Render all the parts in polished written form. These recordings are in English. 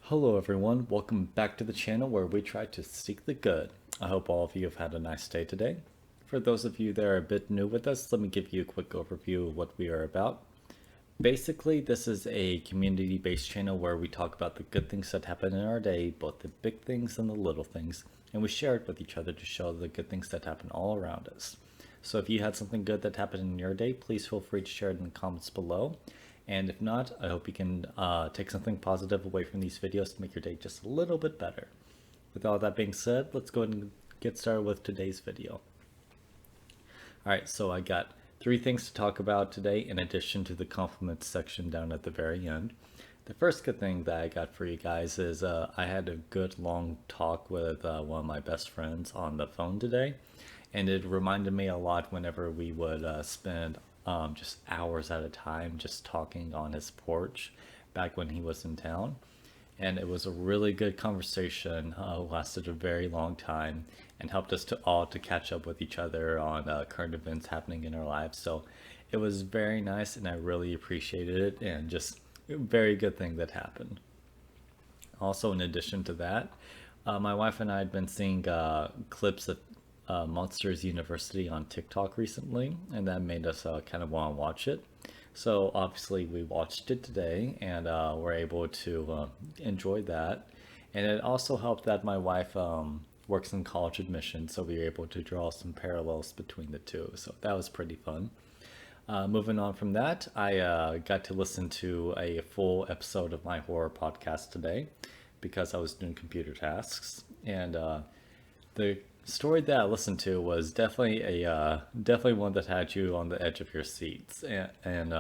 Hello everyone, welcome back to the channel where we try to seek the good. I hope all of you have had a nice day today. For those of you that are a bit new with us, let me give you a quick overview of what we are about. Basically, this is a community-based channel where we talk about the good things that happen in our day, both the big things and the little things, and we share it with each other to show the good things that happen all around us. So if you had something good that happened in your day, please feel free to share it in the comments below. And if not, I hope you can take something positive away from these videos to make your day just a little bit better. With all that being said, let's go ahead and get started with today's video. Alright, so I got 3 things to talk about today in addition to the compliments section down at the very end. The first good thing that I got for you guys is I had a good long talk with one of my best friends on the phone today, and it reminded me a lot whenever we would spend just hours at a time just talking on his porch back when he was in town. And it was a really good conversation, lasted a very long time, and helped us to all to catch up with each other on current events happening in our lives. So it was very nice, and I really appreciated it, and just a very good thing that happened. Also, in addition to that, my wife and I had been seeing clips of Monsters University on TikTok recently, and that made us kind of want to watch it. So obviously we watched it today, and we're able to enjoy that. And it also helped that my wife works in college admissions, so we were able to draw some parallels between the two. So that was pretty fun. Moving on from that, I got to listen to a full episode of my horror podcast today because I was doing computer tasks, and the story that I listened to was definitely definitely one that had you on the edge of your seats, and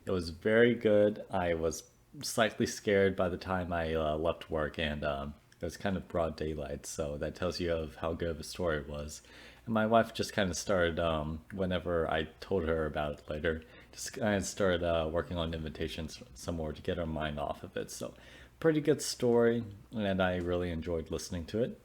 it was very good. I was slightly scared by the time I left work, and it was kind of broad daylight, so that tells you of how good of a story it was. And my wife just kind of started whenever I told her about it later, just kind of started working on invitations some more to get her mind off of it. So pretty good story, and I really enjoyed listening to it.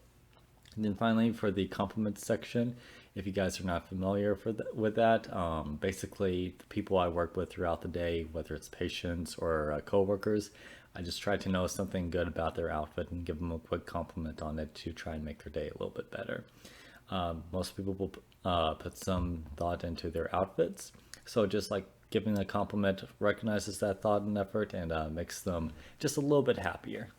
And then finally, for the compliments section, if you guys are not familiar with that, basically the people I work with throughout the day, whether it's patients or coworkers, I just try to know something good about their outfit and give them a quick compliment on it to try and make their day a little bit better. Most people will put some thought into their outfits, so just like giving a compliment recognizes that thought and effort, and makes them just a little bit happier.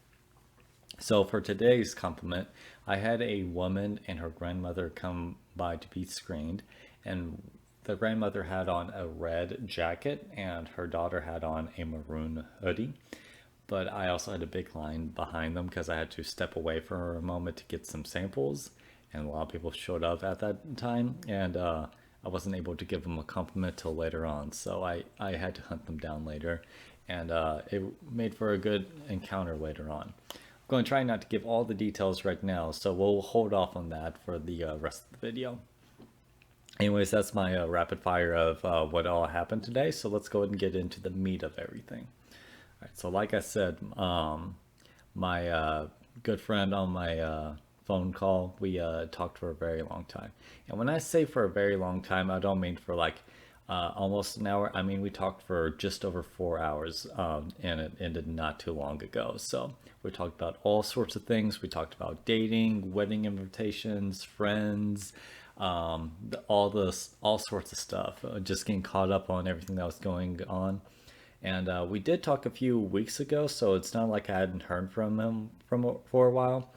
So for today's compliment, I had a woman and her grandmother come by to be screened, and the grandmother had on a red jacket and her daughter had on a maroon hoodie. But I also had a big line behind them because I had to step away for a moment to get some samples, and a lot of people showed up at that time, and I wasn't able to give them a compliment till later on, so I had to hunt them down later, and it made for a good encounter later on. I'm going to try not to give all the details right now, so we'll hold off on that for the rest of the video. Anyways, that's my rapid fire of what all happened today, so let's go ahead and get into the meat of everything. All right, so like I said, my good friend on my phone call, we talked for a very long time. And when I say for a very long time, I don't mean for like almost an hour. I mean, we talked for just over 4 hours, and it ended not too long ago. So we talked about all sorts of things. We talked about dating, wedding invitations, friends, all sorts of stuff. Just getting caught up on everything that was going on. And we did talk a few weeks ago, so it's not like I hadn't heard from him for a while.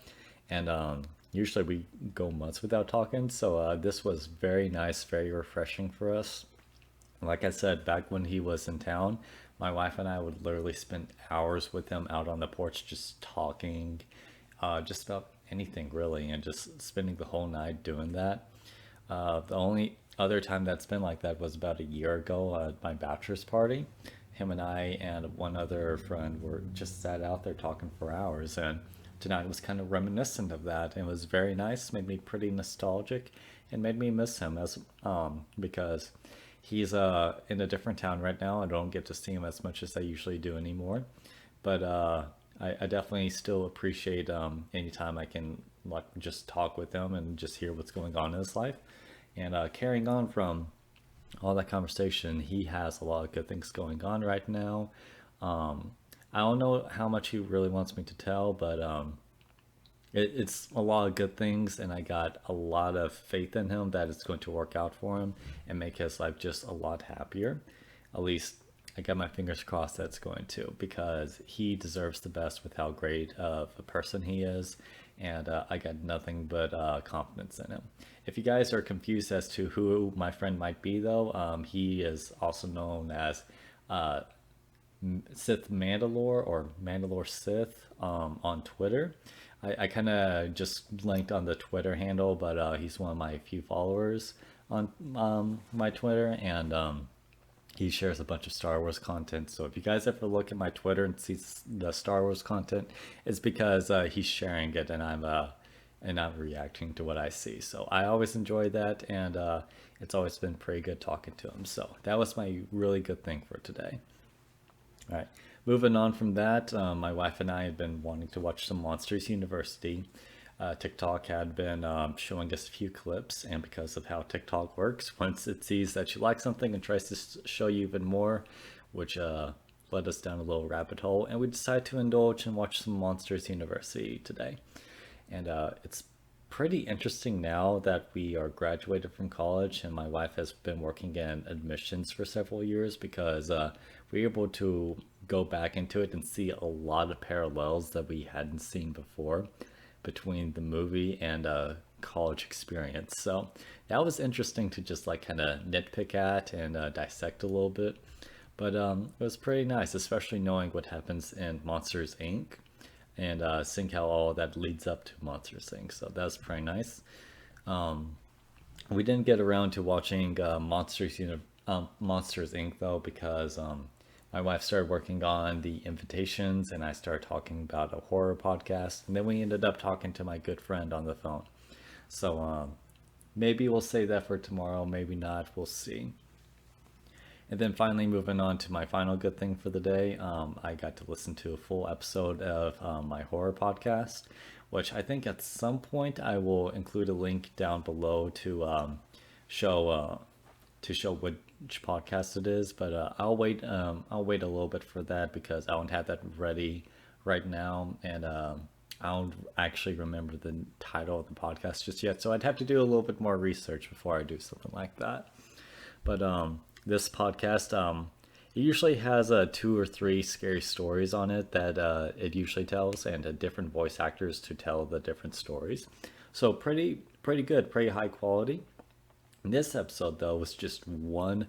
And usually we go months without talking, so this was very nice, very refreshing for us. Like I said, back when he was in town, my wife and I would literally spend hours with him out on the porch just talking, just about anything really, and just spending the whole night doing that. The only other time that's been like that was about a year ago at my bachelor's party. Him and I and one other friend were just sat out there talking for hours, and tonight was kind of reminiscent of that. It was very nice, made me pretty nostalgic, and made me miss him as because he's in a different town right now. I don't get to see him as much as I usually do anymore, but I definitely still appreciate anytime I can like just talk with him and just hear what's going on in his life. And carrying on from all that conversation, he has a lot of good things going on right now. Um, I don't know how much he really wants me to tell, but it's a lot of good things, and I got a lot of faith in him that it's going to work out for him and make his life just a lot happier. At least I got my fingers crossed that's going to, because he deserves the best with how great of a person he is, and I got nothing but confidence in him. If you guys are confused as to who my friend might be, though, he is also known as uh, Sith Mandalore or Mandalore Sith on Twitter. I kind of just linked on the Twitter handle, but he's one of my few followers on my Twitter, and he shares a bunch of Star Wars content. So if you guys ever look at my Twitter and see the Star Wars content, it's because he's sharing it, and I'm reacting to what I see. So I always enjoy that, and it's always been pretty good talking to him. So that was my really good thing for today. All right. Moving on from that, my wife and I had been wanting to watch some Monsters University. TikTok had been showing us a few clips, and because of how TikTok works, once it sees that you like something and tries to show you even more, which led us down a little rabbit hole, and we decided to indulge and watch some Monsters University today. And it's pretty interesting now that we are graduated from college, and my wife has been working in admissions for several years, because we're able to go back into it and see a lot of parallels that we hadn't seen before between the movie and college experience. So that was interesting to just like kind of nitpick at and dissect a little bit. But it was pretty nice, especially knowing what happens in Monsters Inc. and seeing how all that leads up to Monsters Inc. So that was pretty nice. We didn't get around to watching Monsters Inc. though, because my wife started working on the invitations, and I started talking about a horror podcast, and then we ended up talking to my good friend on the phone. So maybe we'll save that for tomorrow, maybe not, we'll see. And then finally, moving on to my final good thing for the day, I got to listen to a full episode of my horror podcast, which I think at some point I will include a link down below show to show which podcast it is. But I'll wait. I'll wait a little bit for that, because I don't have that ready right now, and I don't actually remember the title of the podcast just yet. So I'd have to do a little bit more research before I do something like that. But this podcast, it usually has 2 or 3 scary stories on it that it usually tells, and different voice actors to tell the different stories. So pretty good, pretty high quality. This episode though was just one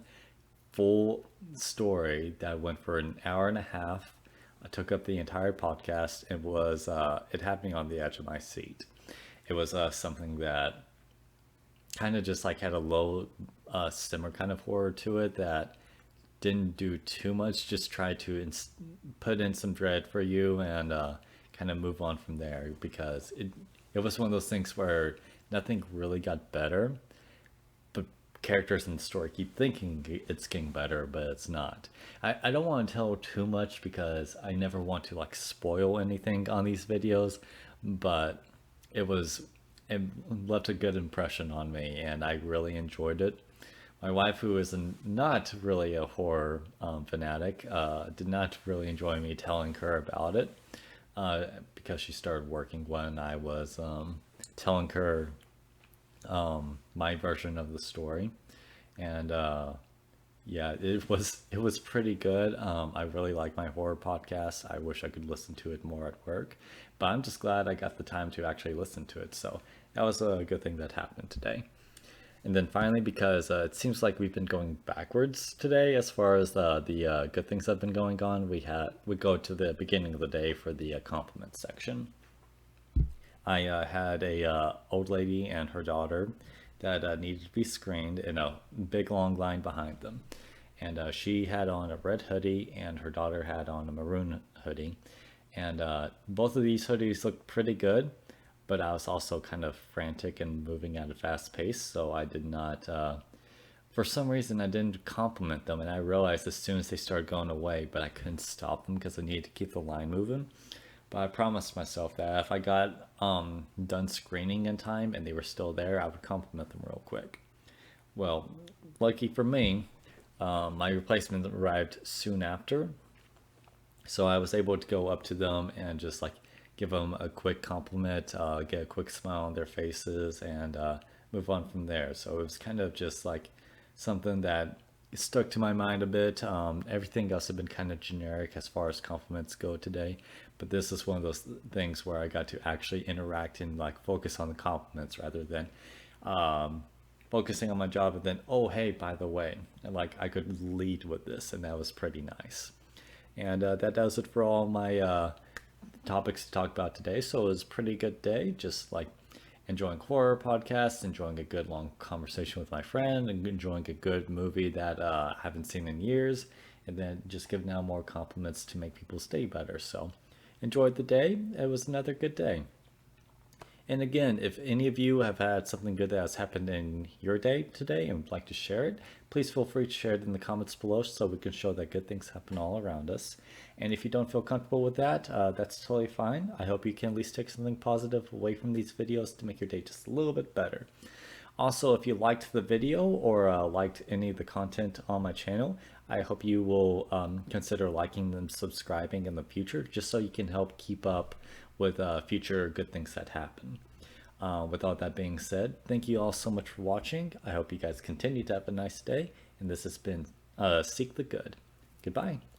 full story that went for an hour and a half. I took up the entire podcast. It was it had me on the edge of my seat. It was something that kind of just like had a low simmer kind of horror to it that didn't do too much, just try to put in some dread for you, and kind of move on from there, because it was one of those things where nothing really got better, but characters in the story keep thinking it's getting better, but it's not. I don't want to tell too much, because I never want to like spoil anything on these videos, but it left a good impression on me, and I really enjoyed it. My wife, who is not really a horror fanatic, did not really enjoy me telling her about it, because she started working when I was telling her my version of the story. And yeah, it was pretty good. I really like my horror podcast. I wish I could listen to it more at work, but I'm just glad I got the time to actually listen to it. So that was a good thing that happened today. And then finally, because it seems like we've been going backwards today as far as the good things that have been going on, we go to the beginning of the day for the compliment section. I had a old lady and her daughter that needed to be screened in a big long line behind them, and she had on a red hoodie and her daughter had on a maroon hoodie, and both of these hoodies looked pretty good, but I was also kind of frantic and moving at a fast pace, so I did not for some reason I didn't compliment them, and I realized as soon as they started going away, but I couldn't stop them because I needed to keep the line moving. But I promised myself that if I got done screening in time and they were still there, I would compliment them real quick. Well, lucky for me, my replacement arrived soon after, So I was able to go up to them and just like give them a quick compliment, get a quick smile on their faces, and move on from there. So it was kind of just like something that stuck to my mind a bit. Everything else had been kind of generic as far as compliments go today, but this is one of those things where I got to actually interact and like focus on the compliments rather than um, focusing on my job and then, oh hey, by the way, and like I could lead with this, and that was pretty nice. And that does it for all my topics to talk about today. So it was a pretty good day, just like enjoying horror podcasts, enjoying a good long conversation with my friend, and enjoying a good movie that I haven't seen in years, and then just giving out more compliments to make people stay better. So enjoyed the day. It was another good day. And again, if any of you have had something good that has happened in your day today and would like to share it, please feel free to share it in the comments below so we can show that good things happen all around us. And if you don't feel comfortable with that, that's totally fine. I hope you can at least take something positive away from these videos to make your day just a little bit better. Also, if you liked the video or liked any of the content on my channel, I hope you will consider liking and subscribing in the future, just so you can help keep up with future good things that happen. With all that being said, thank you all so much for watching. I hope you guys continue to have a nice day, and this has been Seek the Good. Goodbye.